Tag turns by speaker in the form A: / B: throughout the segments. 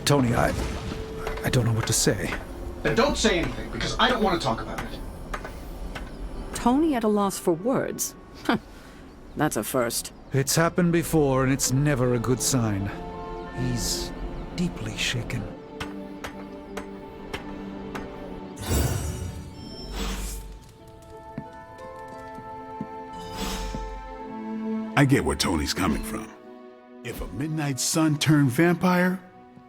A: Tony, I don't know what to say.
B: Then don't say anything, because I don't want to talk about it.
C: Tony at a loss for words? That's a first.
A: It's happened before, and it's never a good sign. He's deeply shaken.
D: I get where Tony's coming from. If a midnight sun turned vampire,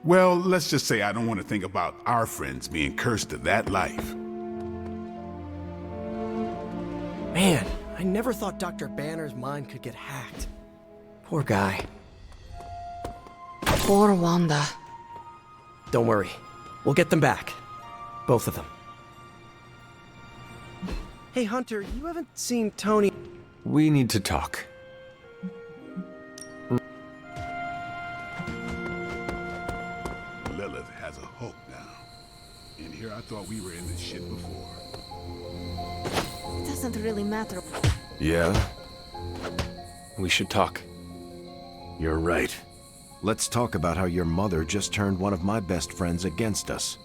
D: well, let's just say I don't want to think about our friends being cursed to that life.
E: Man, I never thought Dr. Banner's mind could get hacked. Poor guy.
F: Poor Wanda.
E: Don't worry. We'll get them back. Both of them. Hey, Hunter, you haven't seen Tony...
G: We need to talk.
D: Lilith has a hook now. And here I thought we were in this shit before.
F: It doesn't really matter.
G: Yeah? We should talk.
H: You're right. Let's talk about how your mother just turned one of my best friends against us.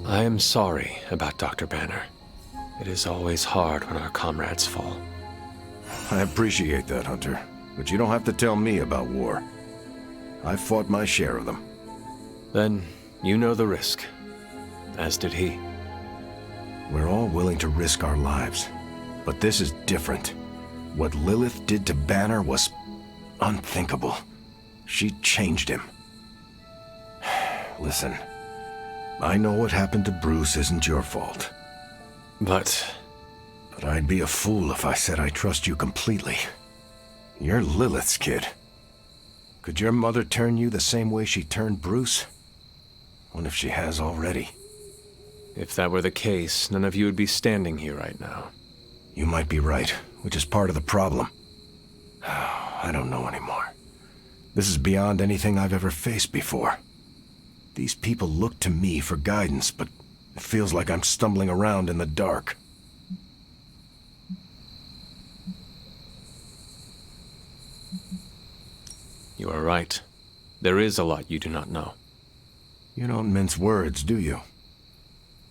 G: I am sorry about Dr. Banner. It is always hard when our comrades fall.
H: I appreciate that, Hunter. But you don't have to tell me about war. I've fought my share of them.
G: Then, you know the risk. As did he.
H: We're all willing to risk our lives. But this is different. What Lilith did to Banner was unthinkable. She changed him. Listen, I know what happened to Bruce isn't your fault.
G: But
H: I'd be a fool if I said I trust you completely. You're Lilith's kid. Could your mother turn you the same way she turned Bruce? What if she has already?
G: if that were the case, none of you would be standing here right now.
H: You might be right, which is part of the problem. I don't know anymore. This is beyond anything I've ever faced before. These people look to me for guidance, but it feels like I'm stumbling around in the dark.
G: You are right. There is a lot you do not know.
H: You don't mince words, do you?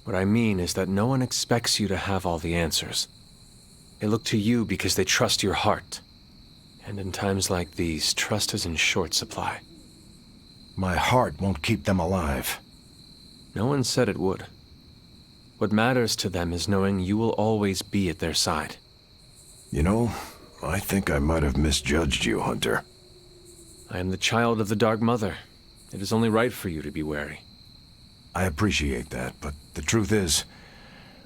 G: What I mean is that no one expects you to have all the answers. They look to you because they trust your heart. And in times like these, trust is in short supply.
H: My heart won't keep them alive.
G: No one said it would. What matters to them is knowing you will always be at their side.
H: You know, I think I might have misjudged you, Hunter.
G: I am the child of the Dark Mother. It is only right for you to be wary.
H: I appreciate that, but the truth is,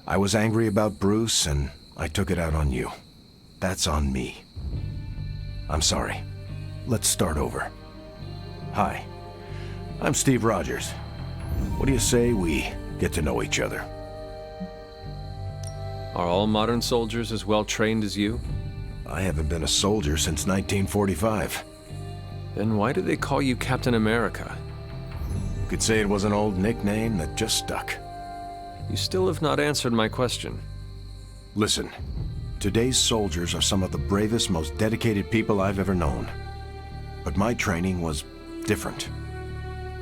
H: I was angry about Bruce, and I took it out on you. That's on me. I'm sorry. Let's start over. Hi, I'm Steve Rogers. What do you say we get to know each other?
G: Are all modern soldiers as well trained as you?
H: I haven't been a soldier since 1945.
G: Then why do they call you Captain America?
H: You could say it was an old nickname that just stuck.
G: You still have not answered my question.
H: Listen, today's soldiers are some of the bravest, most dedicated people I've ever known. But my training was different.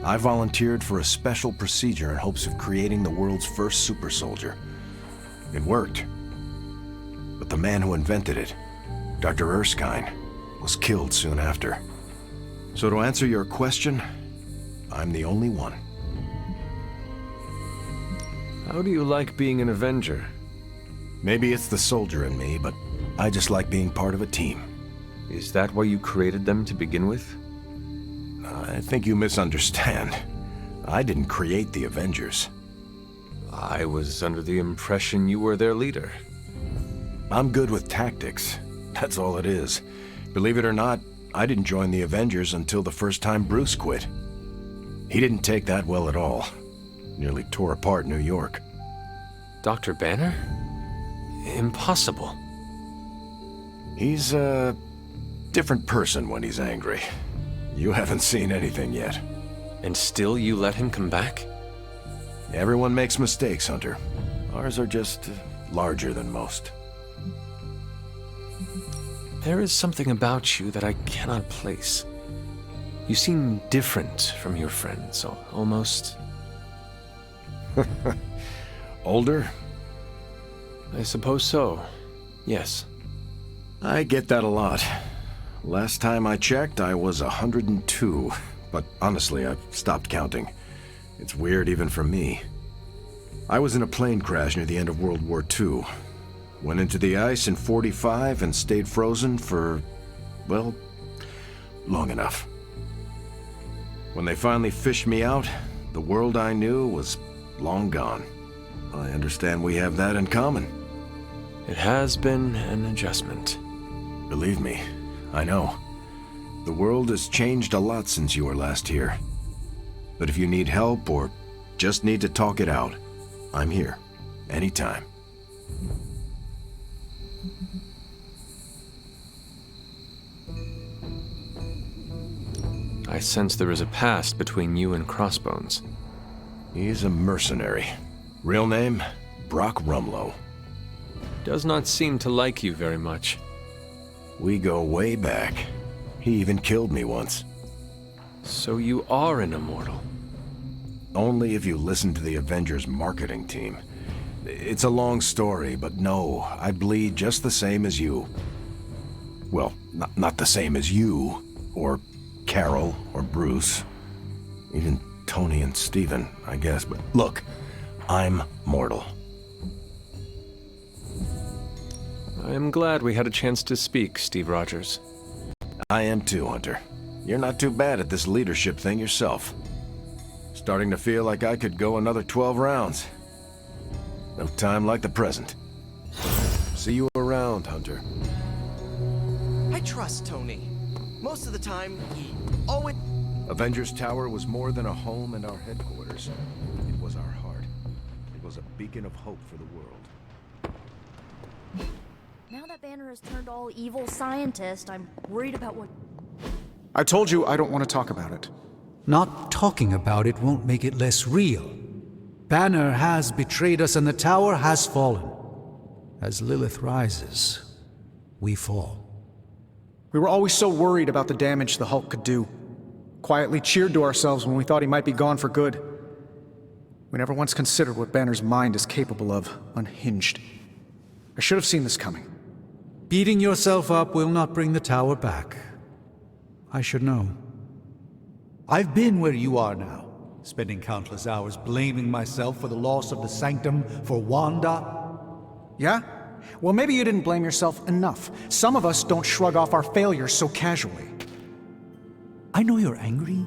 H: I volunteered for a special procedure in hopes of creating the world's first super soldier. It worked. But the man who invented it, Dr. Erskine, was killed soon after. So to answer your question, I'm the only one.
G: How do you like being an Avenger?
H: Maybe it's the soldier in me, but I just like being part of a team.
G: Is that why you created them to begin with?
H: I think you misunderstand. I didn't create the Avengers.
G: I was under the impression you were their leader.
H: I'm good with tactics. That's all it is. Believe it or not, I didn't join the Avengers until the first time Bruce quit. He didn't take that well at all. Nearly tore apart New York.
G: Dr. Banner? Impossible.
H: He's a different person when he's angry. You haven't seen anything yet.
G: And still you let him come back?
H: Everyone makes mistakes, Hunter. Ours are just larger than most.
G: There is something about you that I cannot place. You seem different from your friends, almost...
H: Older?
G: I suppose so, yes.
H: I get that a lot. Last time I checked, I was 102. But honestly, I've stopped counting. It's weird even for me. I was in a plane crash near the end of World War II. Went into the ice in '45 and stayed frozen for, well, long enough. When they finally fished me out, the world I knew was long gone. I understand we have that in common.
G: It has been an adjustment.
H: Believe me, I know. The world has changed a lot since you were last here. But if you need help or just need to talk it out, I'm here, anytime.
G: I sense there is a past between you and Crossbones.
H: He's a mercenary. Real name, Brock Rumlow.
G: Does not seem to like you very much.
H: We go way back. He even killed me once.
G: So you are an immortal.
H: Only if you listen to the Avengers marketing team. It's a long story, but no, I bleed just the same as you. Well, not the same as you, or Carol, or Bruce. Even Tony and Steven, I guess, but look, I'm mortal.
G: I am glad we had a chance to speak, Steve Rogers.
H: I am too, Hunter. You're not too bad at this leadership thing yourself. Starting to feel like I could go another 12 rounds. No time like the present. See you around, Hunter.
E: I trust Tony. Most of the time, he always...
H: Avengers Tower was more than a home and our headquarters. It was our heart. It was a beacon of hope for the world.
F: Now that Banner has turned all evil scientist, I'm worried about what...
B: I told you I don't want to talk about it.
A: Not talking about it won't make it less real. Banner has betrayed us and the tower has fallen. As Lilith rises, we fall.
B: We were always so worried about the damage the Hulk could do. Quietly cheered to ourselves when we thought he might be gone for good. We never once considered what Banner's mind is capable of, unhinged. I should have seen this coming.
A: Beating yourself up will not bring the tower back. I should know. I've been where you are now, spending countless hours blaming myself for the loss of the Sanctum, for Wanda.
B: Yeah? Well, maybe you didn't blame yourself enough. Some of us don't shrug off our failures so casually.
A: I know you're angry,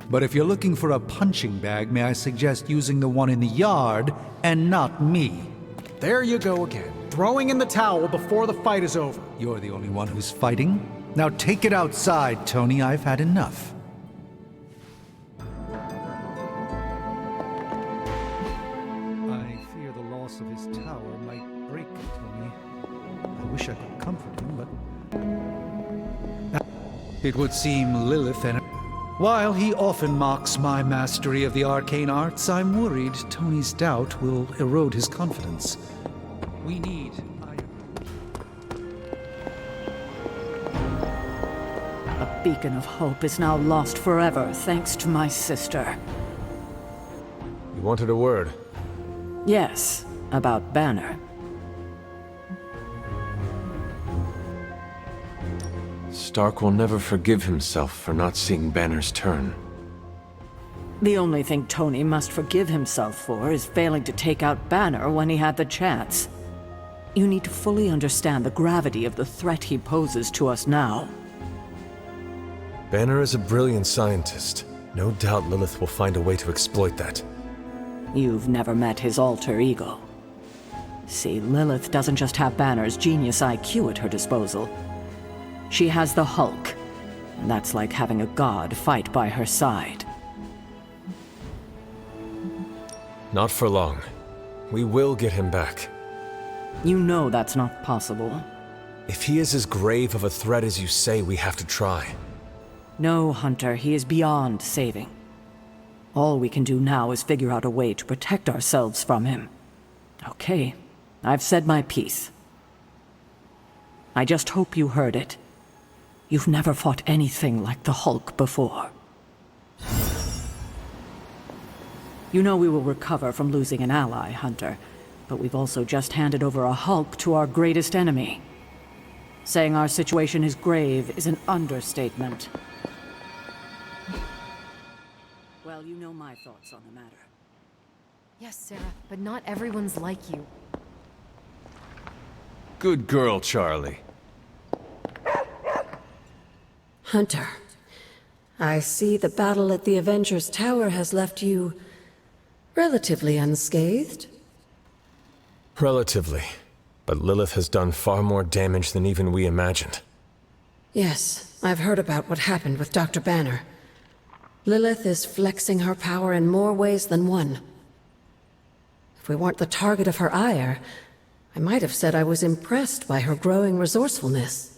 A: but if you're looking for a punching bag, may I suggest using the one in the yard and not me?
B: There you go again, throwing in the towel before the fight is over.
A: You're the only one who's fighting. Now take it outside, Tony. I've had enough. I fear the loss of his tower might break Tony. I wish I could comfort him, but... It would seem Lilith and... While he often mocks my mastery of the arcane arts, I'm worried Tony's doubt will erode his confidence. We need...
C: A beacon of hope is now lost forever, thanks to my sister.
G: You wanted a word?
C: Yes, about Banner.
G: Stark will never forgive himself for not seeing Banner's turn.
C: The only thing Tony must forgive himself for is failing to take out Banner when he had the chance. You need to fully understand the gravity of the threat he poses to us now.
I: Banner is a brilliant scientist. No doubt Lilith will find a way to exploit that.
C: You've never met his alter ego. See, Lilith doesn't just have Banner's genius IQ at her disposal. She has the Hulk, and that's like having a god fight by her side.
I: Not for long. We will get him back.
C: You know that's not possible.
I: If he is as grave of a threat as you say, we have to try.
C: No, Hunter, he is beyond saving. All we can do now is figure out a way to protect ourselves from him. Okay, I've said my piece. I just hope you heard it. You've never fought anything like the Hulk before. You know we will recover from losing an ally, Hunter, but we've also just handed over a Hulk to our greatest enemy. Saying our situation is grave is an understatement. Well, you know my thoughts on the matter.
J: Yes, Sarah, but not everyone's like you.
G: Good girl, Charlie.
K: Hunter, I see the battle at the Avengers Tower has left you relatively unscathed.
I: Relatively. But Lilith has done far more damage than even we imagined.
K: Yes, I've heard about what happened with Dr. Banner. Lilith is flexing her power in more ways than one. If we weren't the target of her ire, I might have said I was impressed by her growing resourcefulness.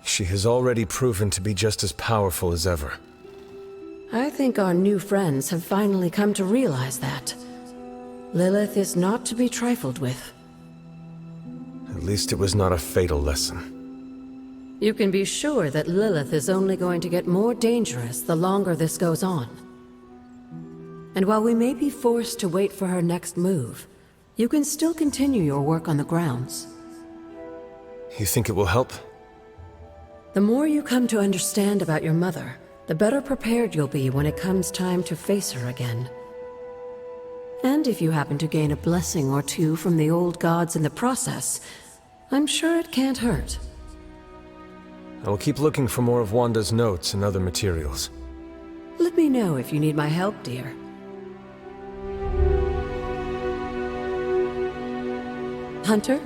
I: She has already proven to be just as powerful as ever.
K: I think our new friends have finally come to realize that. Lilith is not to be trifled with.
I: At least it was not a fatal lesson.
K: You can be sure that Lilith is only going to get more dangerous the longer this goes on. And while we may be forced to wait for her next move, you can still continue your work on the grounds.
I: You think it will help?
K: The more you come to understand about your mother, the better prepared you'll be when it comes time to face her again. And if you happen to gain a blessing or two from the old gods in the process, I'm sure it can't hurt.
I: I will keep looking for more of Wanda's notes and other materials.
K: Let me know if you need my help, dear. Hunter?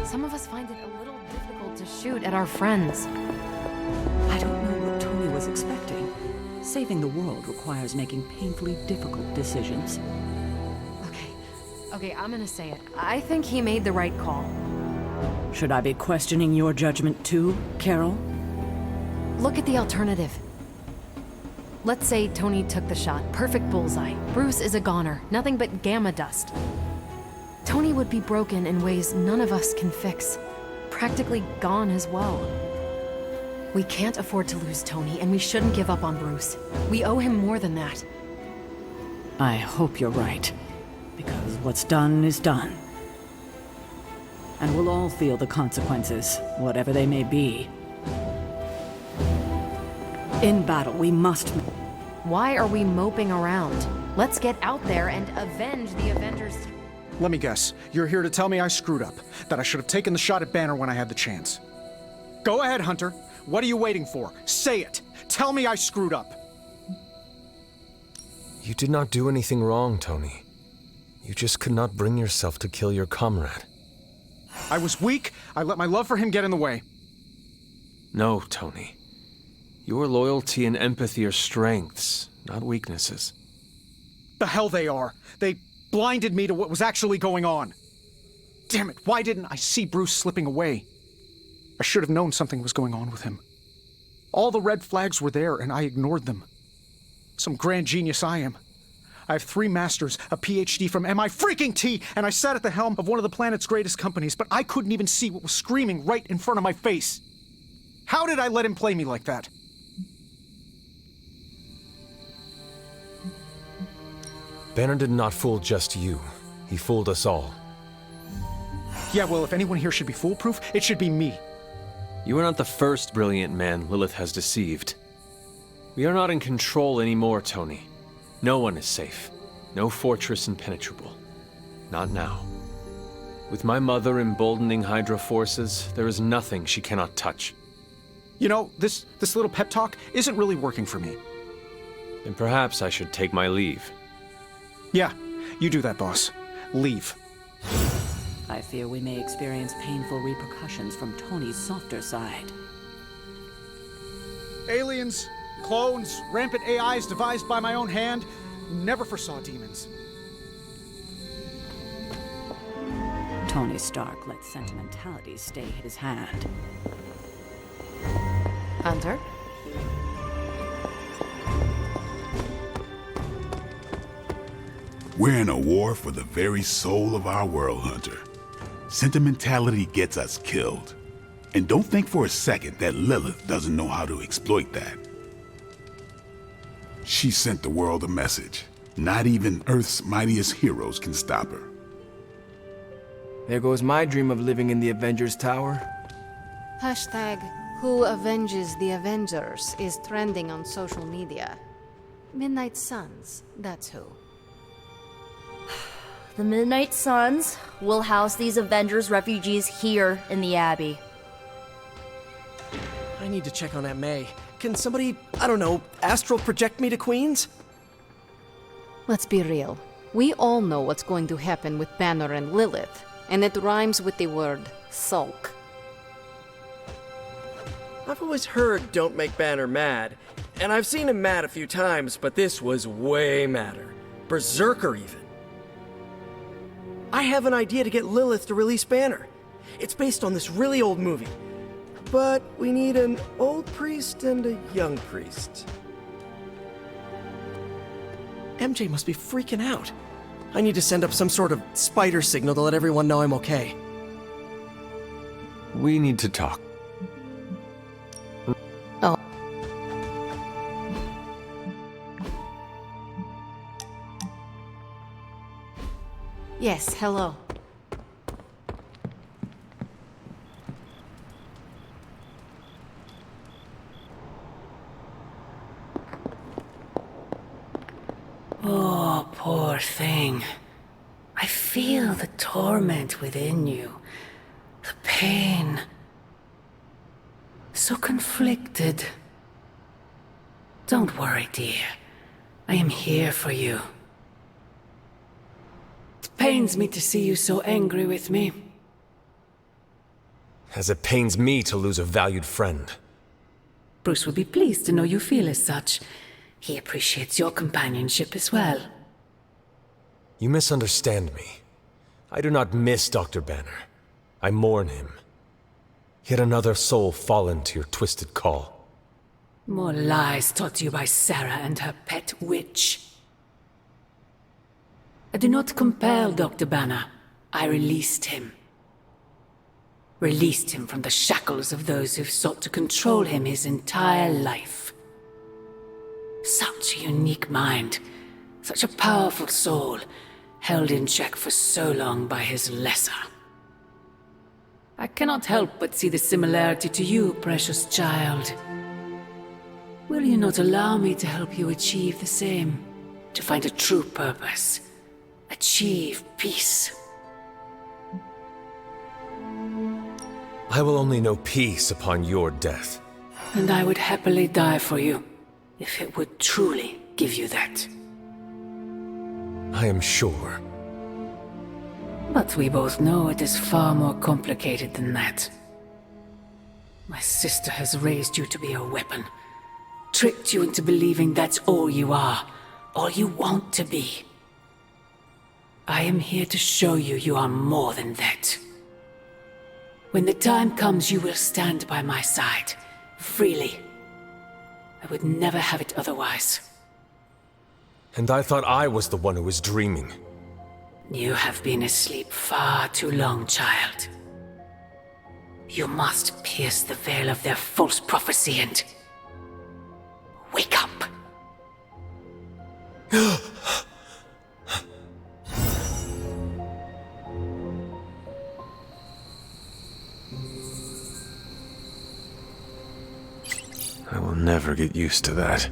J: Some of us find it a little difficult to shoot at our friends.
C: I don't know what Tony was expecting. Saving the world requires making painfully difficult decisions.
J: Okay, I'm gonna say it. I think he made the right call.
C: Should I be questioning your judgment too, Carol?
J: Look at the alternative. Let's say Tony took the shot. Perfect bullseye. Bruce is a goner. Nothing but gamma dust. Tony would be broken in ways none of us can fix. Practically gone as well. We can't afford to lose Tony, and we shouldn't give up on Bruce. We owe him more than that.
C: I hope you're right. Because what's done is done. And we'll all feel the consequences, whatever they may be. In battle, we must...
J: Why are we moping around? Let's get out there and avenge the Avengers.
B: Let me guess. You're here to tell me I screwed up. That I should have taken the shot at Banner when I had the chance. Go ahead, Hunter. What are you waiting for? Say it. Tell me I screwed up.
I: You did not do anything wrong, Tony. You just could not bring yourself to kill your comrade.
B: I was weak. I let my love for him get in the way.
G: No, Tony. Your loyalty and empathy are strengths, not weaknesses.
B: The hell they are. They blinded me to what was actually going on. Damn it, why didn't I see Bruce slipping away? I should have known something was going on with him. All the red flags were there, and I ignored them. Some grand genius I am. I have 3 masters, a Ph.D. from MI-T, and I sat at the helm of one of the planet's greatest companies, but I couldn't even see what was screaming right in front of my face. How did I let him play me like that?
I: Banner did not fool just you. He fooled us all.
B: Yeah, well, if anyone here should be foolproof, it should be me.
G: You are not the first brilliant man Lilith has deceived. We are not in control anymore, Tony. No one is safe. No fortress impenetrable. Not now. With my mother emboldening Hydra forces, there is nothing she cannot touch.
B: You know, this little pep talk isn't really working for me.
G: Then perhaps I should take my leave.
B: Yeah, you do that, boss. Leave.
C: I fear we may experience painful repercussions from Tony's softer side.
B: Aliens, clones, rampant AIs devised by my own hand. Never foresaw demons.
C: Tony Stark let sentimentality stay his hand.
J: Hunter?
D: We're in a war for the very soul of our world, Hunter. Sentimentality gets us killed. And don't think for a second that Lilith doesn't know how to exploit that. She sent the world a message. Not even Earth's mightiest heroes can stop her.
E: There goes my dream of living in the Avengers Tower.
L: Hashtag Who Avenges the Avengers is trending on social media. Midnight Suns, that's who.
F: The Midnight Suns will house these Avengers refugees here in the Abbey.
E: I need to check on Aunt May. Can somebody, I don't know, astral project me to Queens?
L: Let's be real. We all know what's going to happen with Banner and Lilith, and it rhymes with the word sulk.
E: I've always heard don't make Banner mad, and I've seen him mad a few times, but this was way madder. Berserker even. I have an idea to get Lilith to release Banner. It's based on this really old movie. But we need an old priest and a young priest. MJ must be freaking out. I need to send up some sort of spider signal to let everyone know I'm okay.
G: We need to talk.
L: Oh. Yes, hello.
K: Oh, poor thing. I feel the torment within you. The pain. So conflicted. Don't worry, dear. I am here for you. It pains me to see you so angry with me.
I: As it pains me to lose a valued friend.
K: Bruce will be pleased to know you feel as such. He appreciates your companionship as well.
I: You misunderstand me. I do not miss Dr. Banner. I mourn him. Yet another soul fallen to your twisted call.
K: More lies taught to you by Sarah and her pet witch. I do not compel Dr. Banner. I released him. Released him from the shackles of those who've sought to control him his entire life. Such a unique mind, such a powerful soul, held in check for so long by his lesser. I cannot help but see the similarity to you, precious child. Will you not allow me to help you achieve the same? To find a true purpose, achieve peace.
I: I will only know peace upon your death.
K: And I would happily die for you, if it would truly give you that.
I: I am sure.
K: But we both know it is far more complicated than that. My sister has raised you to be a weapon. Tricked you into believing that's all you are, all you want to be. I am here to show you you are more than that. When the time comes, you will stand by my side, freely. I would never have it otherwise.
I: And I thought I was the one who was dreaming.
K: You have been asleep far too long, child. You must pierce the veil of their false prophecy and... wake up!
G: I will never get used to that.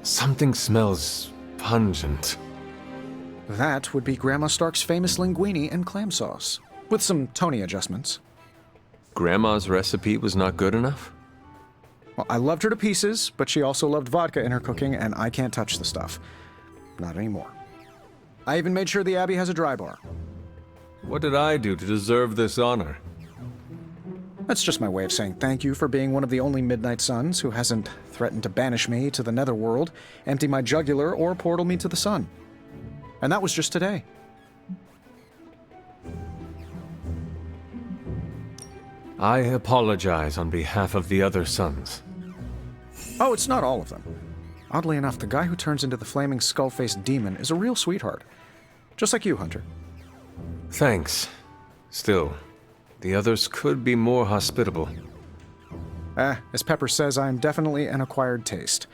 G: Something smells pungent.
B: That would be Grandma Stark's famous linguine and clam sauce, with some Tony adjustments.
G: Grandma's recipe was not good enough?
B: Well, I loved her to pieces, but she also loved vodka in her cooking, and I can't touch the stuff. Not anymore. I even made sure the Abbey has a dry bar.
I: What did I do to deserve this honor?
B: That's just my way of saying thank you for being one of the only Midnight Suns who hasn't threatened to banish me to the Netherworld, empty my jugular, or portal me to the sun. And that was just today.
I: I apologize on behalf of the other sons.
B: Oh, it's not all of them. Oddly enough, the guy who turns into the flaming skull-faced demon is a real sweetheart. Just like you, Hunter.
I: Thanks. Still, the others could be more hospitable.
B: As Pepper says, I am definitely an acquired taste.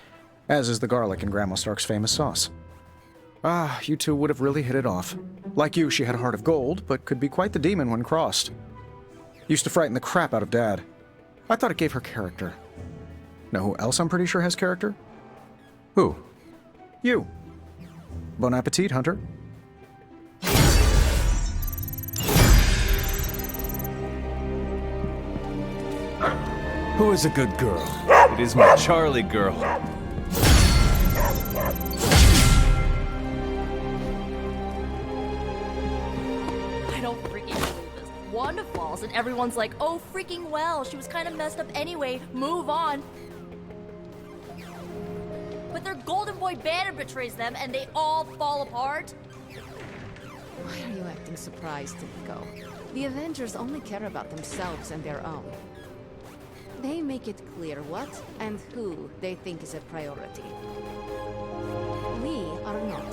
B: As is the garlic in Grandma Stark's famous sauce. You two would have really hit it off. Like you, she had a heart of gold, but could be quite the demon when crossed. Used to frighten the crap out of Dad. I thought it gave her character. Know who else I'm pretty sure has character?
I: Who?
B: You. Bon appetit, Hunter.
I: Who is a good girl? It is my Charlie girl.
F: I don't freaking believe this. Wanda falls and everyone's like, oh freaking well, she was kind of messed up anyway, move on. But their golden boy Banner betrays them and they all fall apart.
L: Why are you acting surprised, Nico? The Avengers only care about themselves and their own. They make it clear what and who they think is a priority. We are not.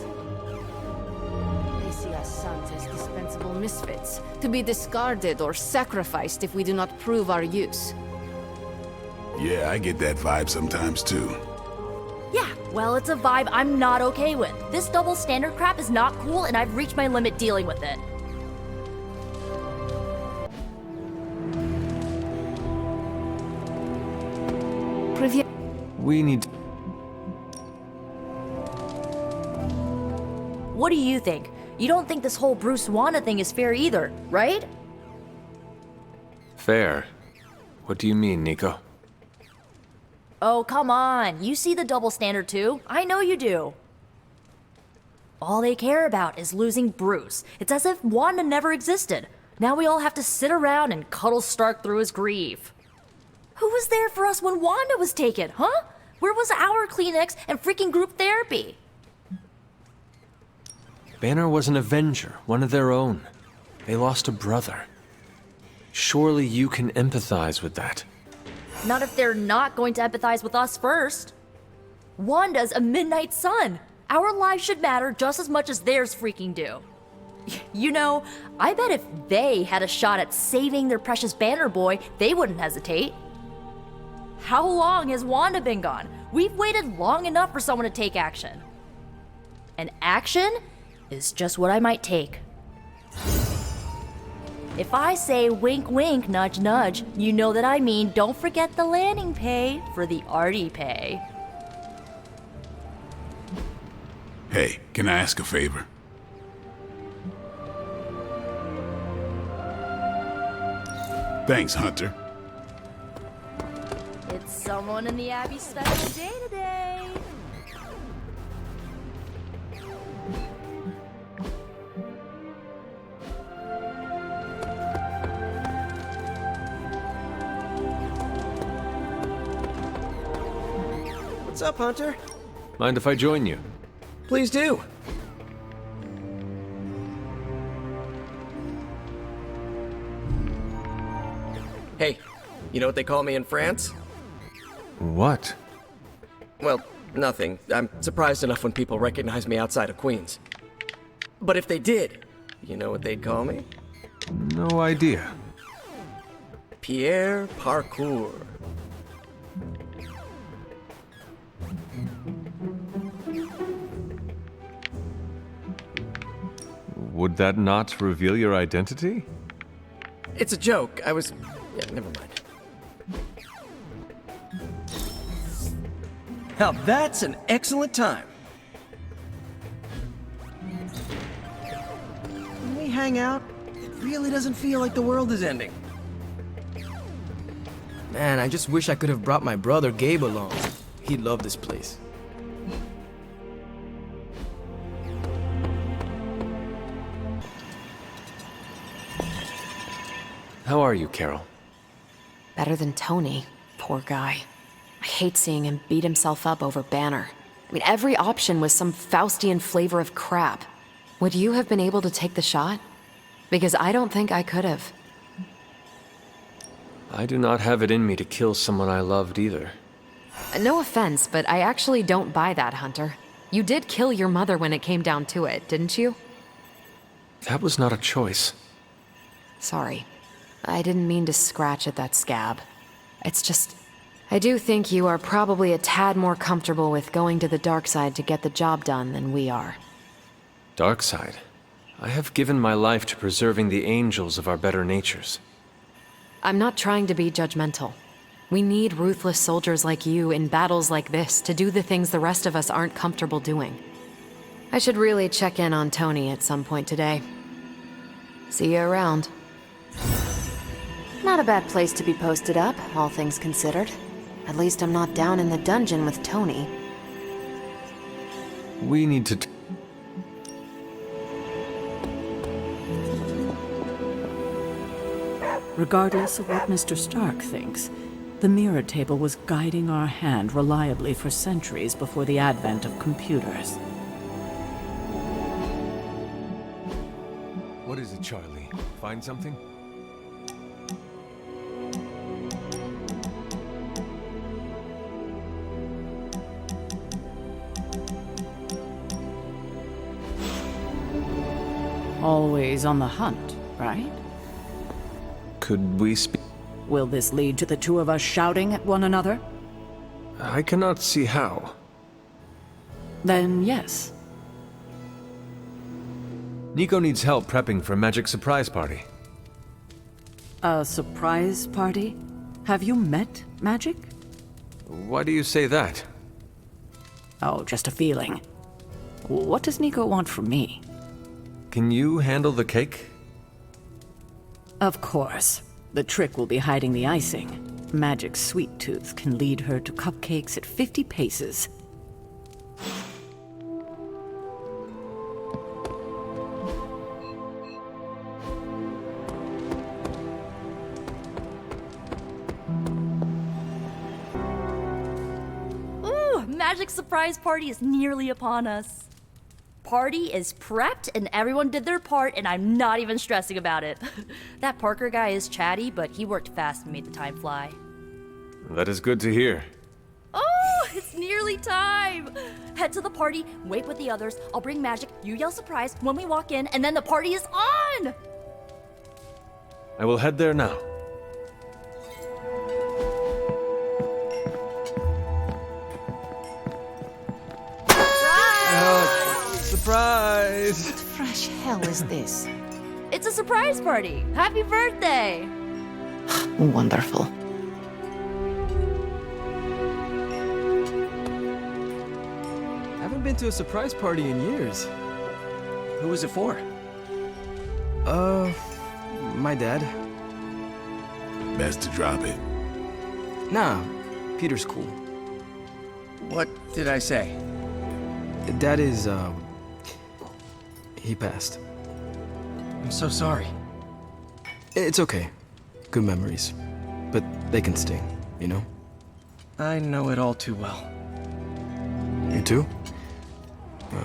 L: They see us sons as dispensable misfits, to be discarded or sacrificed if we do not prove our use.
D: Yeah, I get that vibe sometimes too.
F: Yeah, well, it's a vibe I'm not okay with. This double standard crap is not cool and I've reached my limit dealing with it.
I: We need...
F: What do you think? You don't think this whole Bruce Wanda thing is fair either, right?
I: Fair? What do you mean, Nico?
F: Oh, come on. You see the double standard too. I know you do. All they care about is losing Bruce. It's as if Wanda never existed. Now we all have to sit around and cuddle Stark through his grief. Who was there for us when Wanda was taken, huh? Where was our Kleenex and freaking group therapy?
G: Banner was an Avenger, one of their own. They lost a brother. Surely you can empathize with that.
F: Not if they're not going to empathize with us first. Wanda's a Midnight Sun. Our lives should matter just as much as theirs freaking do. You know, I bet if they had a shot at saving their precious Banner boy, they wouldn't hesitate. How long has Wanda been gone? We've waited long enough for someone to take action. And action is just what I might take. If I say wink wink, nudge nudge, you know that I mean don't forget the landing pay for the arty pay.
D: Hey, can I ask a favor? Thanks, Hunter.
F: It's someone in the Abbey's special day today.
E: What's up, Hunter?
G: Mind if I join you?
E: Please do. Hey, you know what they call me in France?
G: What?
E: Well, nothing. I'm surprised enough when people recognize me outside of Queens. But if they did, you know what they'd call me?
G: No idea.
E: Pierre Parkour.
G: Would that not reveal your identity?
E: It's a joke. Yeah, never mind. Now that's an excellent time. When we hang out, it really doesn't feel like the world is ending.
M: Man, I just wish I could have brought my brother Gabe along. He'd love this place.
G: How are you, Carol?
J: Better than Tony. Poor guy. I hate seeing him beat himself up over Banner. I mean, every option was some Faustian flavor of crap. Would you have been able to take the shot? Because I don't think I could have.
G: I do not have it in me to kill someone I loved either.
J: No offense, but I actually don't buy that, Hunter. You did kill your mother when it came down to it, didn't you?
G: That was not a choice.
J: Sorry. I didn't mean to scratch at that scab. It's just... I do think you are probably a tad more comfortable with going to the dark side to get the job done than we are.
G: Dark side? I have given my life to preserving the angels of our better natures.
J: I'm not trying to be judgmental. We need ruthless soldiers like you in battles like this to do the things the rest of us aren't comfortable doing. I should really check in on Tony at some point today. See you around. Not a bad place to be posted up, all things considered. At least I'm not down in the dungeon with Tony.
G: We need to...
C: Regardless of what Mr. Stark thinks, the mirror table was guiding our hand reliably for centuries before the advent of computers.
I: What is it, Charlie? Find something?
C: Always on the hunt, right?
G: Could we speak?
C: Will this lead to the two of us shouting at one another?
G: I cannot see how.
C: Then yes.
I: Nico needs help prepping for a magic surprise party.
C: A surprise party? Have you met Magic?
G: Why do you say that?
C: Oh, just a feeling. What does Nico want from me?
G: Can you handle the cake?
C: Of course. The trick will be hiding the icing. Magic's sweet tooth can lead her to cupcakes at 50 paces.
F: Ooh, Magic's surprise party is nearly upon us. Party is prepped and everyone did their part and I'm not even stressing about it. That Parker guy is chatty, but he worked fast and made the time fly.
G: That is good to hear.
F: Oh, it's nearly time! Head to the party, wait with the others, I'll bring Magic, you yell surprise when we walk in, and then the party is on!
G: I will head there now. Surprise!
L: What fresh hell is this?
F: It's a surprise party! Happy birthday!
J: Wonderful.
M: Haven't been to a surprise party in years.
E: Who was it for?
M: My dad.
D: Best to drop it.
M: Nah, Peter's cool.
E: What did I say?
M: Dad is, he passed.
E: I'm so sorry.
M: It's okay. Good memories. But they can sting, you know?
E: I know it all too well.
M: You too?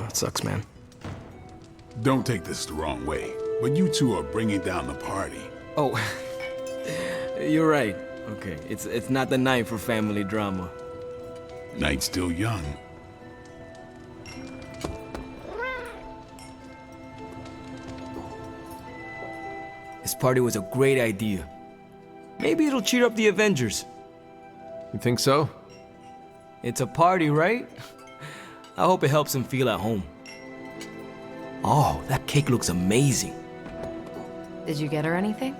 M: It sucks, man.
D: Don't take this the wrong way, but you two are bringing down the party.
M: Oh, you're right. Okay, it's not the night for family drama.
D: Night's still young.
M: This party was a great idea. Maybe it'll cheer up the Avengers.
G: You think so?
M: It's a party, right? I hope it helps them feel at home. Oh, that cake looks amazing.
J: Did you get her anything?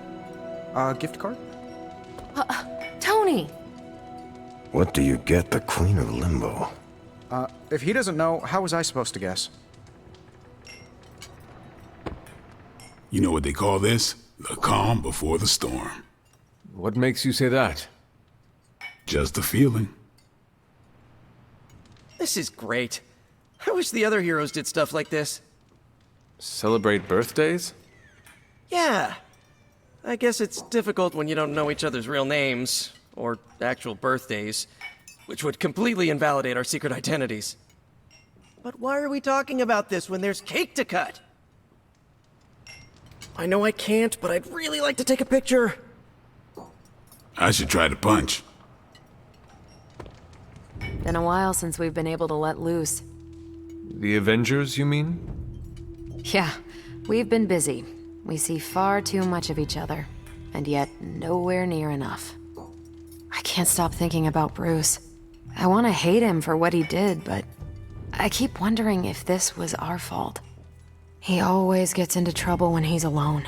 B: Gift card?
J: Tony!
H: What do you get the Queen of Limbo?
B: If he doesn't know, how was I supposed to guess?
D: You know what they call this? The calm before the storm.
G: What makes you say that?
D: Just a feeling.
E: This is great. I wish the other heroes did stuff like this.
G: Celebrate birthdays?
E: Yeah. I guess it's difficult when you don't know each other's real names, or actual birthdays, which would completely invalidate our secret identities. But why are we talking about this when there's cake to cut? I know I can't, but I'd really like to take a picture.
D: I should try to punch.
J: Been a while since we've been able to let loose.
G: The Avengers, you mean?
J: Yeah, we've been busy. We see far too much of each other, and yet nowhere near enough. I can't stop thinking about Bruce. I want to hate him for what he did, but I keep wondering if this was our fault. He always gets into trouble when he's alone.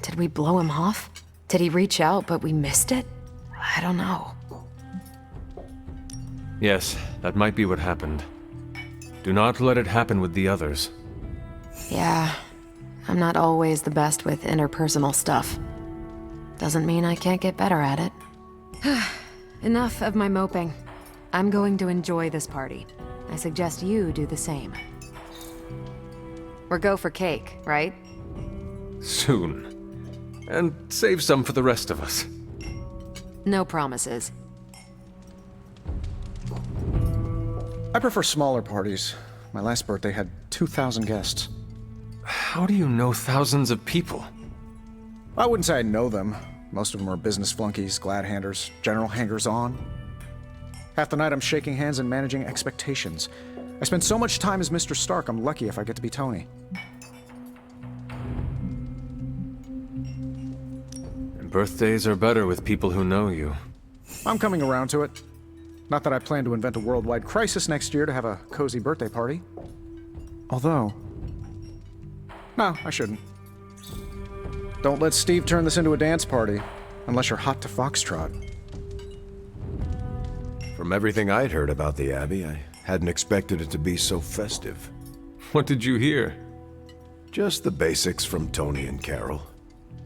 J: Did we blow him off? Did he reach out, but we missed it? I don't know.
G: Yes, that might be what happened. Do not let it happen with the others.
J: Yeah, I'm not always the best with interpersonal stuff. Doesn't mean I can't get better at it. Enough of my moping. I'm going to enjoy this party. I suggest you do the same. We're go for cake, right?
G: Soon. And save some for the rest of us.
J: No promises.
B: I prefer smaller parties. My last birthday had 2,000 guests.
G: How do you know thousands of people?
B: I wouldn't say I know them. Most of them are business flunkies, glad-handers, general hangers-on. Half the night I'm shaking hands and managing expectations. I spend so much time as Mr. Stark, I'm lucky if I get to be Tony.
G: And birthdays are better with people who know you.
B: I'm coming around to it. Not that I plan to invent a worldwide crisis next year to have a cozy birthday party. Although... No, I shouldn't. Don't let Steve turn this into a dance party, unless you're hot to foxtrot.
H: From everything I'd heard about the Abbey, I hadn't expected it to be so festive.
G: What did you hear?
H: Just the basics from Tony and Carol.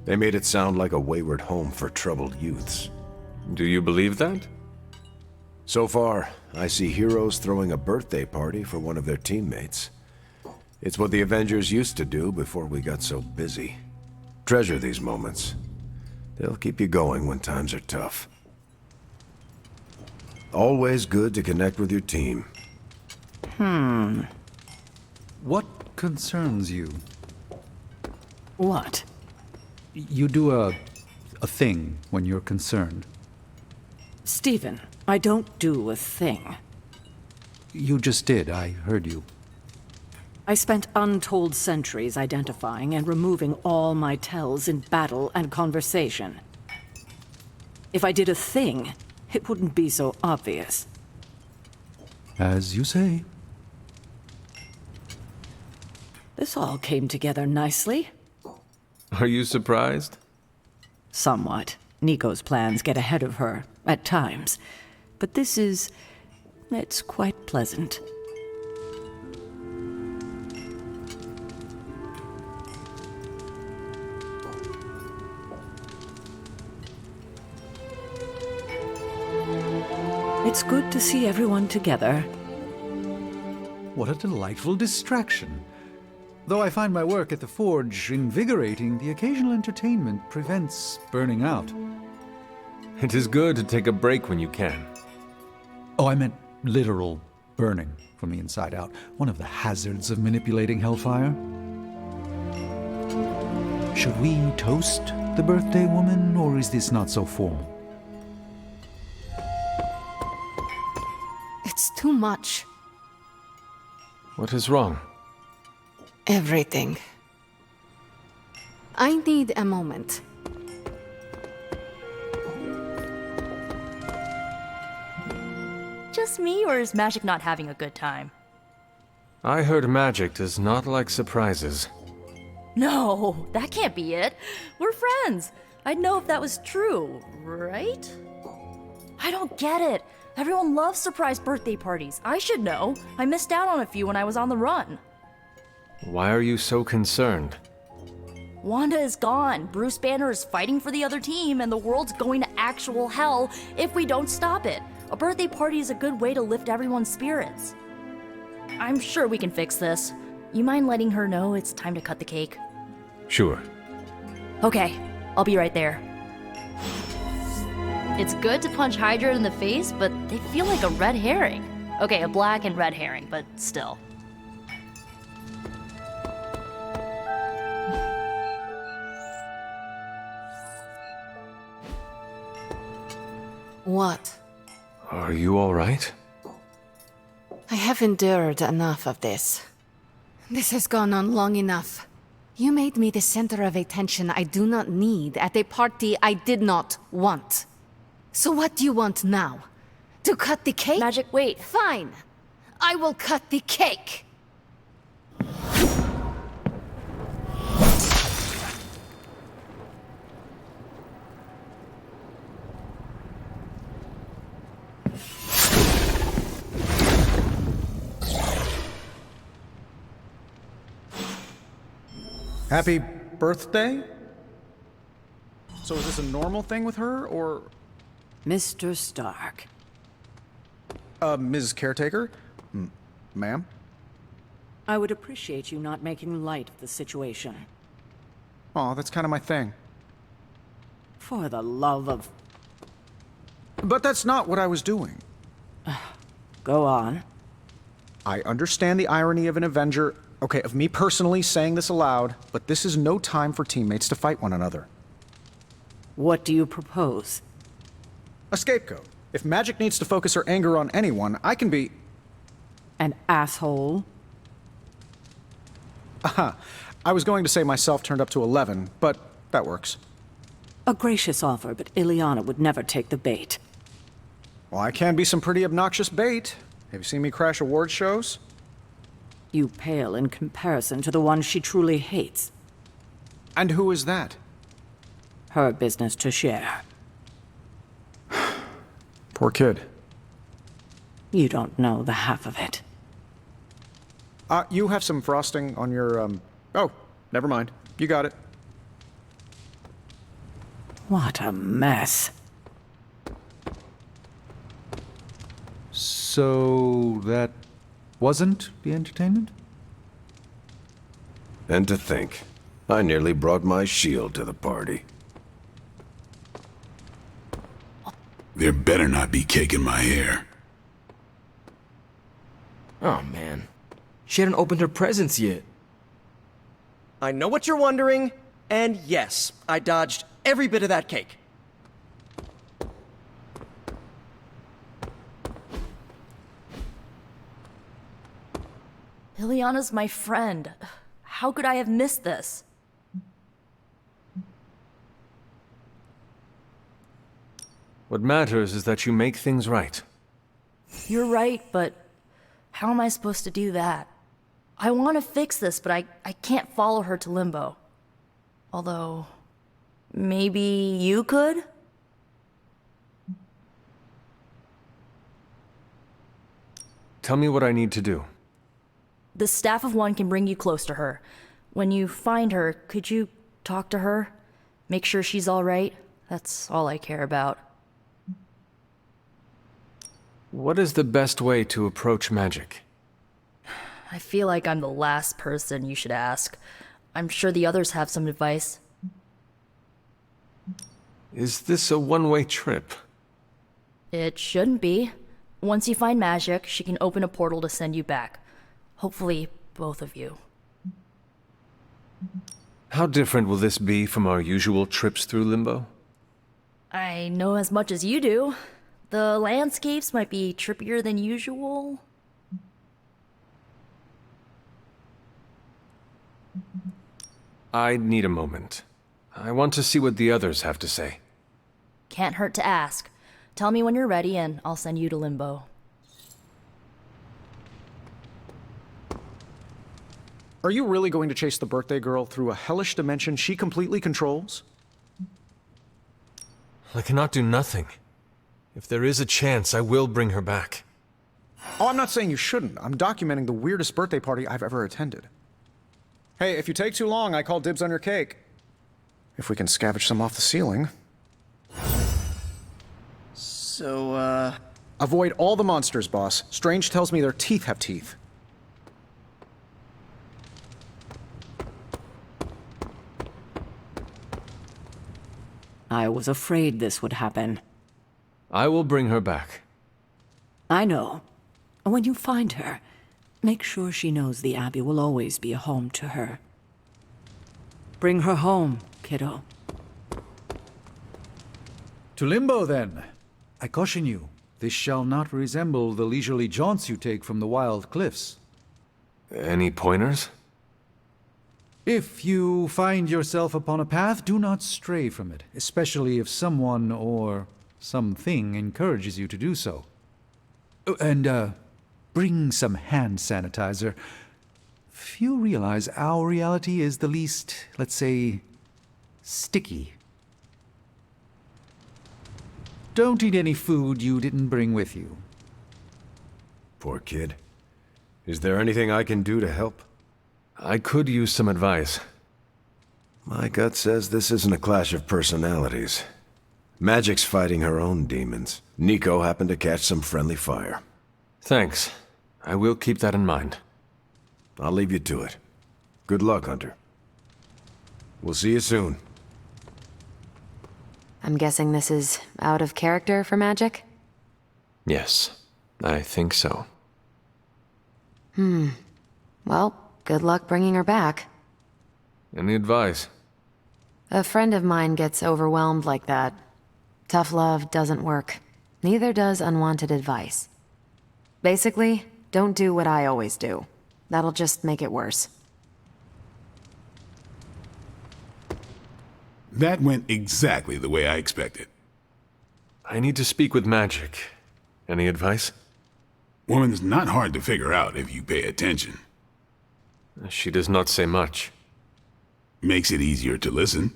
H: They made it sound like a wayward home for troubled youths.
G: Do you believe that?
H: So far, I see heroes throwing a birthday party for one of their teammates. It's what the Avengers used to do before we got so busy. Treasure these moments. They'll keep you going when times are tough. Always good to connect with your team.
A: What concerns you?
C: What?
A: You do a thing when you're concerned.
C: Stephen, I don't do a thing.
A: You just did, I heard you.
C: I spent untold centuries identifying and removing all my tells in battle and conversation. If I did a thing, it wouldn't be so obvious.
A: As you say.
C: This all came together nicely.
G: Are you surprised?
C: Somewhat. Nico's plans get ahead of her, at times. But it's quite pleasant. It's good to see everyone together.
A: What a delightful distraction. Though I find my work at the forge invigorating, the occasional entertainment prevents burning out.
G: It is good to take a break when you can.
A: Oh, I meant literal burning from the inside out. One of the hazards of manipulating hellfire. Should we toast the birthday woman, or is this not so formal?
L: It's too much.
G: What is wrong?
L: Everything. I need a moment.
F: Just me, or is Magic not having a good time?
G: I heard Magic does not like surprises.
F: No, that can't be it. We're friends. I'd know if that was true, right? I don't get it. Everyone loves surprise birthday parties. I should know. I missed out on a few when I was on the run.
G: Why are you so concerned?
F: Wanda is gone. Bruce Banner is fighting for the other team, and the world's going to actual hell if we don't stop it. A birthday party is a good way to lift everyone's spirits. I'm sure we can fix this. You mind letting her know it's time to cut the cake?
G: Sure.
F: Okay, I'll be right there. It's good to punch Hydra in the face, but they feel like a red herring. Okay, a black and red herring, but still.
L: What?
G: Are you all right?
L: I have endured enough of this. This has gone on long enough. You made me the center of attention I do not need at a party I did not want. So what do you want now? To cut the cake?
F: Magik, wait.
L: Fine. I will cut the cake.
B: Happy birthday? So is this a normal thing with her, or...
C: Mr. Stark.
B: Ms. Caretaker? Ma'am?
C: I would appreciate you not making light of the situation.
B: Aw, that's kind of my thing.
C: For the love of...
B: But that's not what I was doing.
C: Go on.
B: I understand the irony of an Avenger, okay, of me personally saying this aloud, but this is no time for teammates to fight one another.
C: What do you propose?
B: A scapegoat. If Magik needs to focus her anger on anyone, I can be...
C: An asshole?
B: Aha. I was going to say myself turned up to 11, but that works.
C: A gracious offer, but Ileana would never take the bait.
B: Well, I can be some pretty obnoxious bait. Have you seen me crash award shows?
C: You pale in comparison to the one she truly hates.
B: And who is that?
C: Her business to share.
B: Poor kid.
C: You don't know the half of it.
B: You have some frosting on your, Oh, never mind. You got it.
C: What a mess.
A: So that wasn't the entertainment?
H: And to think, I nearly brought my shield to the party.
D: There better not be cake in my hair.
M: Oh, man. She hadn't opened her presents yet.
E: I know what you're wondering, and yes, I dodged every bit of that cake.
F: Ileana's my friend. How could I have missed this?
G: What matters is that you make things right.
F: You're right, but how am I supposed to do that? I want to fix this, but I can't follow her to Limbo. Although, maybe you could?
G: Tell me what I need to do.
F: The Staff of One can bring you close to her. When you find her, could you talk to her? Make sure she's all right? That's all I care about.
G: What is the best way to approach Magik?
F: I feel like I'm the last person you should ask. I'm sure the others have some advice.
G: Is this a one-way trip?
F: It shouldn't be. Once you find Magik, she can open a portal to send you back. Hopefully, both of you.
G: How different will this be from our usual trips through Limbo?
F: I know as much as you do. The landscapes might be trippier than usual.
G: I need a moment. I want to see what the others have to say.
F: Can't hurt to ask. Tell me when you're ready and I'll send you to Limbo.
B: Are you really going to chase the birthday girl through a hellish dimension she completely controls?
I: I cannot do nothing. If there is a chance, I will bring her back.
B: Oh, I'm not saying you shouldn't. I'm documenting the weirdest birthday party I've ever attended. Hey, if you take too long, I call dibs on your cake. If we can scavenge some off the ceiling.
E: So,
B: Avoid all the monsters, boss. Strange tells me their teeth have teeth.
C: I was afraid this would happen.
G: I will bring her back.
C: I know. When you find her, make sure she knows the Abbey will always be a home to her. Bring her home, kiddo.
A: To Limbo, then. I caution you, this shall not resemble the leisurely jaunts you take from the wild cliffs.
G: Any pointers?
A: If you find yourself upon a path, do not stray from it, especially if someone or something encourages you to do so. And, bring some hand sanitizer. Few realize our reality is the least, let's say, sticky. Don't eat any food you didn't bring with you.
H: Poor kid. Is there anything I can do to help?
G: I could use some advice.
H: My gut says this isn't a clash of personalities. Magik's fighting her own demons. Nico happened to catch some friendly fire.
G: Thanks. I will keep that in mind.
H: I'll leave you to it. Good luck, Hunter. We'll see you soon.
J: I'm guessing this is out of character for Magik?
G: Yes, I think so.
J: Well, good luck bringing her back.
G: Any advice?
J: A friend of mine gets overwhelmed like that. Tough love doesn't work. Neither does unwanted advice. Basically, don't do what I always do. That'll just make it worse.
D: That went exactly the way I expected.
G: I need to speak with Magik. Any advice?
D: Woman's not hard to figure out if you pay attention.
G: She does not say much.
D: Makes it easier to listen.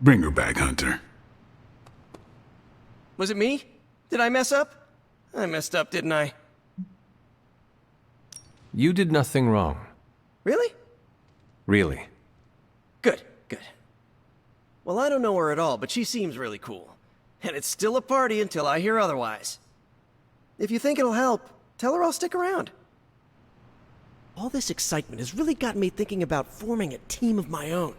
D: Bring her back, Hunter.
E: Was it me? Did I mess up? I messed up, didn't I?
G: You did nothing wrong.
E: Really?
G: Really.
E: Good, good. Well, I don't know her at all, but she seems really cool. And it's still a party until I hear otherwise. If you think it'll help, tell her I'll stick around. All this excitement has really got me thinking about forming a team of my own.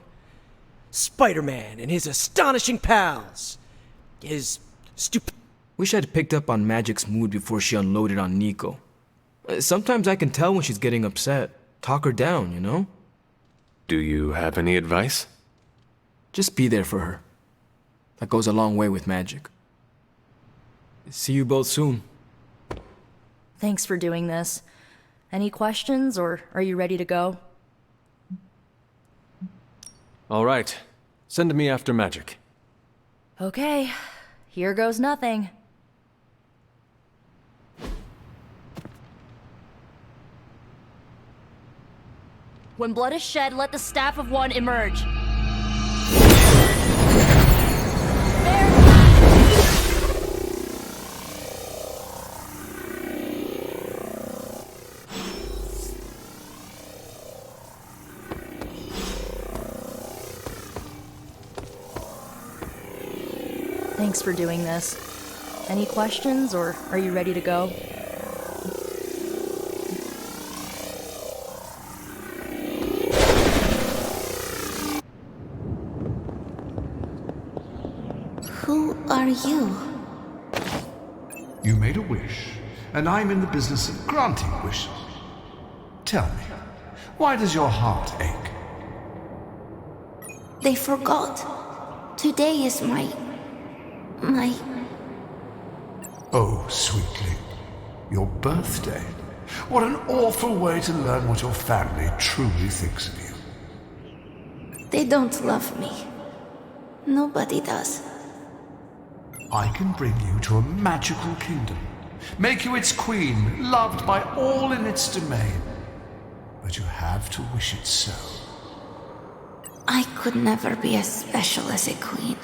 E: Spider-Man and his astonishing pals. His stupid...
M: Wish I'd picked up on Magik's mood before she unloaded on Nico. Sometimes I can tell when she's getting upset. Talk her down, you know?
G: Do you have any advice?
M: Just be there for her. That goes a long way with Magik. See you both soon.
F: Thanks for doing this. Any questions, or are you ready to go?
G: All right. Send me after Magik.
F: Okay. Here goes nothing. When blood is shed, let the staff of one emerge. Thanks for doing this. Any questions, or are you ready to go?
N: Who are you?
O: You made a wish, and I'm in the business of granting wishes. Tell me, why does your heart ache?
N: They forgot. Today is my...
O: Oh, sweetly. Your birthday. What an awful way to learn what your family truly thinks of you.
N: They don't love me. Nobody does.
O: I can bring you to a magical kingdom. Make you its queen, loved by all in its domain. But you have to wish it so.
N: I could never be as special as a queen.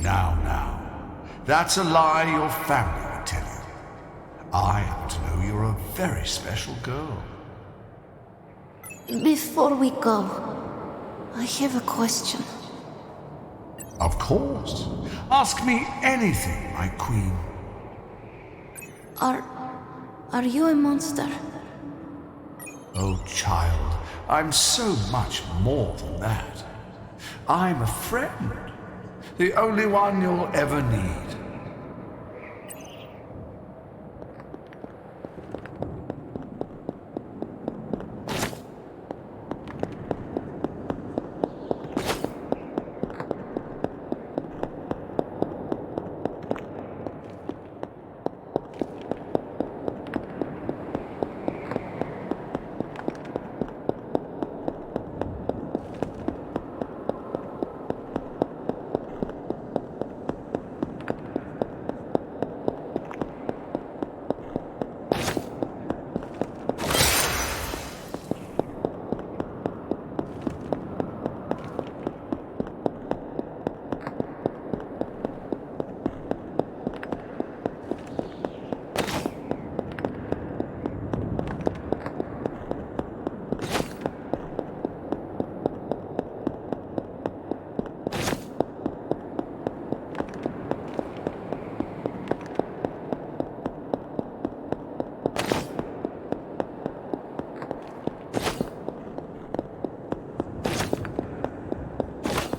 O: Now. That's a lie your family would tell you. I happen to know you're a very special girl.
N: Before we go, I have a question.
O: Of course. Ask me anything, my queen.
N: Are you a monster?
O: Oh, child, I'm so much more than that. I'm a friend. The only one you'll ever need.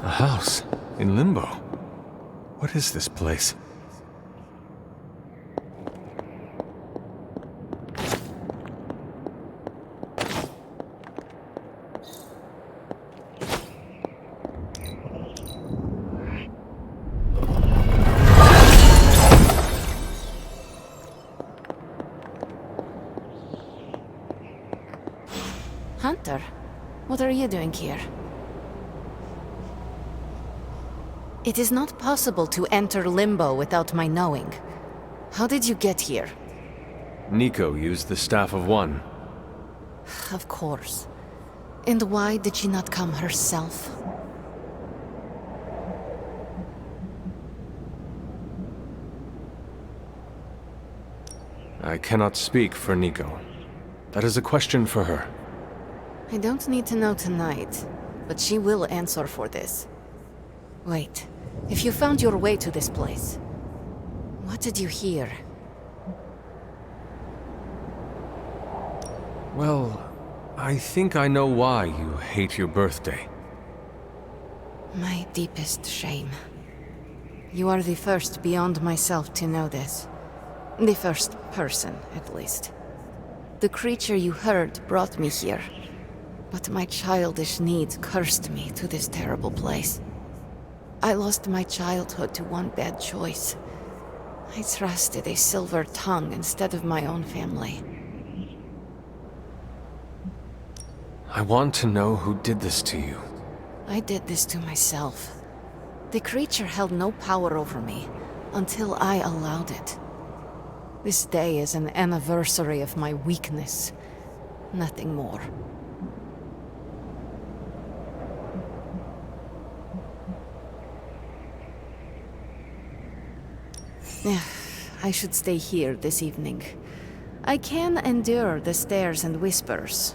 G: A house in Limbo. What is this place?
L: Hunter, what are you doing here? It is not possible to enter Limbo without my knowing. How did you get here?
G: Nico used the Staff of One.
L: Of course. And why did she not come herself?
G: I cannot speak for Nico. That is a question for her.
L: I don't need to know tonight, but she will answer for this. Wait, if you found your way to this place, what did you hear?
G: Well, I think I know why you hate your birthday.
L: My deepest shame. You are the first beyond myself to know this. The first person, at least. The creature you heard brought me here, but my childish needs cursed me to this terrible place. I lost my childhood to one bad choice. I trusted a silver tongue instead of my own family.
G: I want to know who did this to you.
L: I did this to myself. The creature held no power over me until I allowed it. This day is an anniversary of my weakness. Nothing more. I should stay here this evening. I can endure the stares and whispers,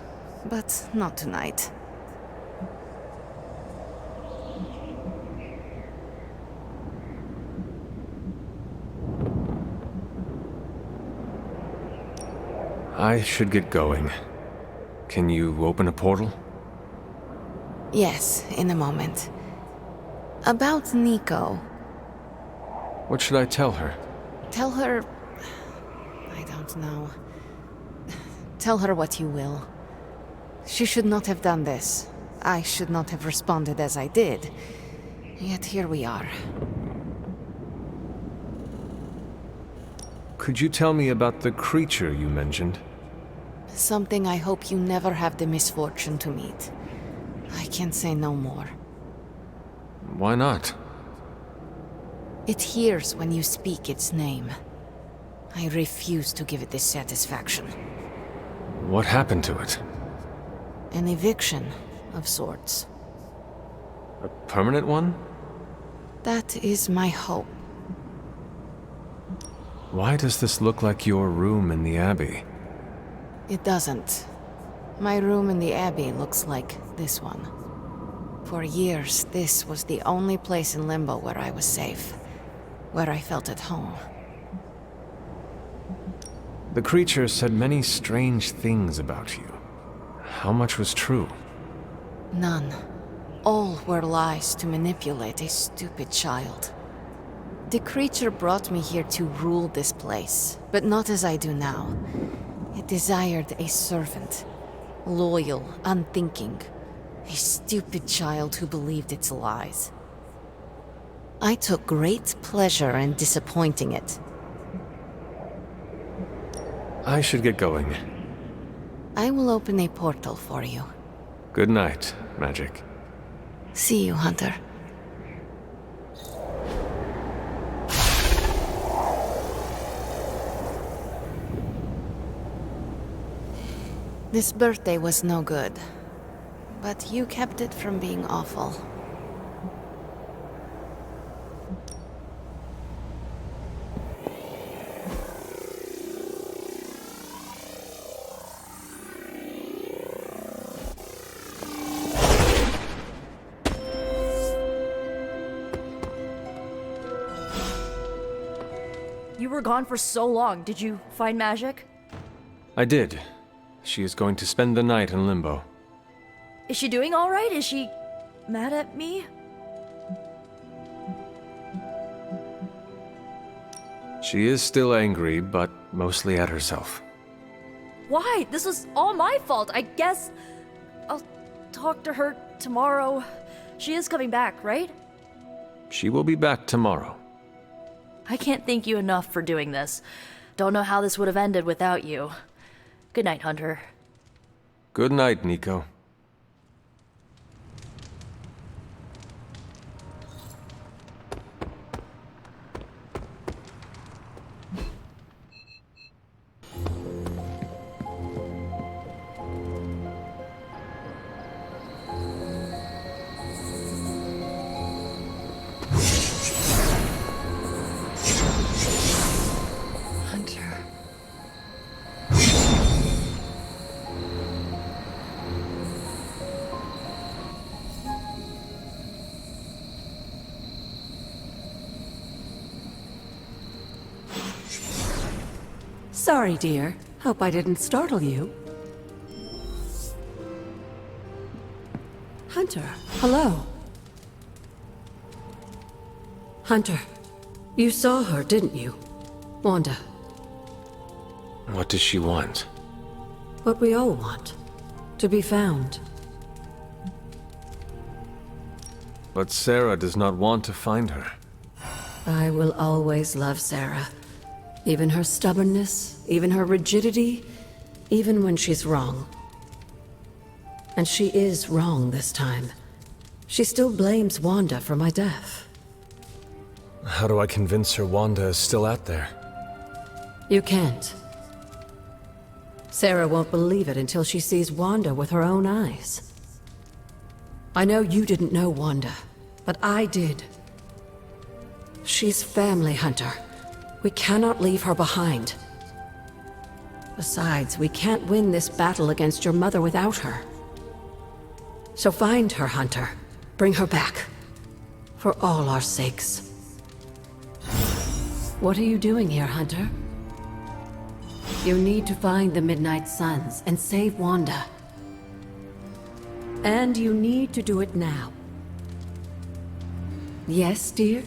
L: but not tonight.
G: I should get going. Can you open a portal?
L: Yes, in a moment. About Nico.
G: What should I tell her?
L: Tell her... I don't know. Tell her what you will. She should not have done this. I should not have responded as I did. Yet here we are.
G: Could you tell me about the creature you mentioned?
L: Something I hope you never have the misfortune to meet. I can say no more.
G: Why not?
L: It hears when you speak its name. I refuse to give it this satisfaction.
G: What happened to it?
L: An eviction of sorts.
G: A permanent one?
L: That is my hope.
G: Why does this look like your room in the Abbey?
L: It doesn't. My room in the Abbey looks like this one. For years, this was the only place in Limbo where I was safe. Where I felt at home.
G: The creature said many strange things about you. How much was true?
L: None. All were lies to manipulate a stupid child. The creature brought me here to rule this place, but not as I do now. It desired a servant, loyal, unthinking, a stupid child who believed its lies. I took great pleasure in disappointing it.
G: I should get going.
L: I will open a portal for you.
G: Good night, Magik.
L: See you, Hunter. This birthday was no good, but you kept it from being awful.
F: You were gone for so long. Did you find Magik?
G: I did. She is going to spend the night in Limbo.
F: Is she doing all right? Is she mad at me?
G: She is still angry, but mostly at herself.
F: Why? This was all my fault. I guess I'll talk to her tomorrow. She is coming back, right?
G: She will be back tomorrow.
F: I can't thank you enough for doing this. Don't know how this would have ended without you. Good night, Hunter.
G: Good night, Nico.
K: Sorry, dear. Hope I didn't startle you. Hunter, hello. Hunter, you saw her, didn't you? Wanda.
G: What does she want?
K: What we all want. To be found.
G: But Sarah does not want to find her.
K: I will always love Sarah. Even her stubbornness, even her rigidity, even when she's wrong. And she is wrong this time. She still blames Wanda for my death.
I: How do I convince her Wanda is still out there?
K: You can't. Sarah won't believe it until she sees Wanda with her own eyes. I know you didn't know Wanda, but I did. She's family, Hunter. We cannot leave her behind. Besides, we can't win this battle against your mother without her. So find her, Hunter. Bring her back. For all our sakes. What are you doing here, Hunter? You need to find the Midnight Suns and save Wanda. And you need to do it now. Yes, dear?